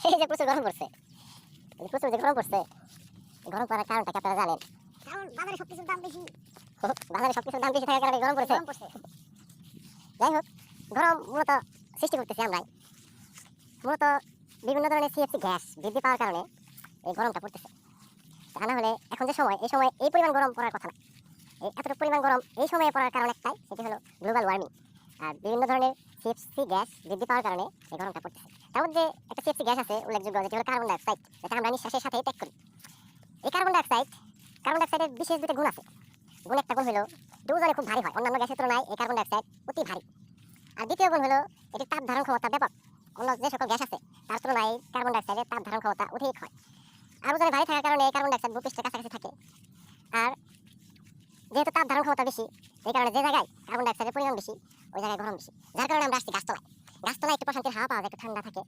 এই যে প্রচুর গরম পড়ছে, এই প্রচুর যে গরম পড়ছে, এই গরম পড়ার কারণটা কি আপনারা জানেন? কারণ বাজারে সবকিছুর দাম বেশি। বাজারে সবকিছুর দাম বেশি থাকার কারণে গরম পড়ছে। যাই হোক, গরম মূলত সৃষ্টি করতেছি আমরাই। মূলত বিভিন্ন ধরনের সিএফসি গ্যাস বৃদ্ধি পাওয়ার কারণে এই গরমটা পড়তেছে। তা না হলে এখন যে সময়, এই সময় এই পরিমাণ গরম পড়ার কথা না। এই এতটুকু পরিমাণ গরম এই সময়ে পড়ার কারণ একটাই, সেটি হলো গ্লোবাল ওয়ার্মিং। আর বিভিন্ন ধরনের সিএফসি গ্যাস বৃদ্ধি পাওয়ার কারণে এই গরমটা পড়তেছে। তার মধ্যে একটা সিএফসি গ্যাস আছে উল্লেখযোগ্য, যেটি হলো কার্বন ডাইঅক্সাইড, যেটা আমরা নিঃশ্বাসের সাথে ত্যাগ করি। এই কার্বন ডাইঅক্সাইডের বিশেষ দুটো গুণ আছে। একটা গুণ হলো এটি ওজনে খুব ভারী হয়, অন্যান্য গ্যাসের তুলনায় এই কার্বন ডাইঅক্সাইড অতি ভারী। আর দ্বিতীয় গুণ হলো এটির তাপ ধারণ ক্ষমতা ব্যাপক, অন্য যে সকল গ্যাস আছে তার তুলনায় কার্বন ডাইঅক্সাইডের তাপ ধারণ ক্ষমতা অধিক হয়। আর ওজনে ভারী থাকার কারণে কার্বন ডাইঅক্সাইড ভূপৃষ্ঠের কাছাকাছি থাকে। আর যেহেতু তাপ ধারণ ক্ষমতা বেশি, এই কারণে যে জায়গায় কার্বন ডাইঅক্সাইডের পরিমাণ বেশি ওই জায়গায় গরম বেশি। যার কারণে আমরা আসছি গাছতলায়। গাছতলায় একটু প্রশান্তির হাওয়া পাওয়া যায়, একটু ঠান্ডা থাকে,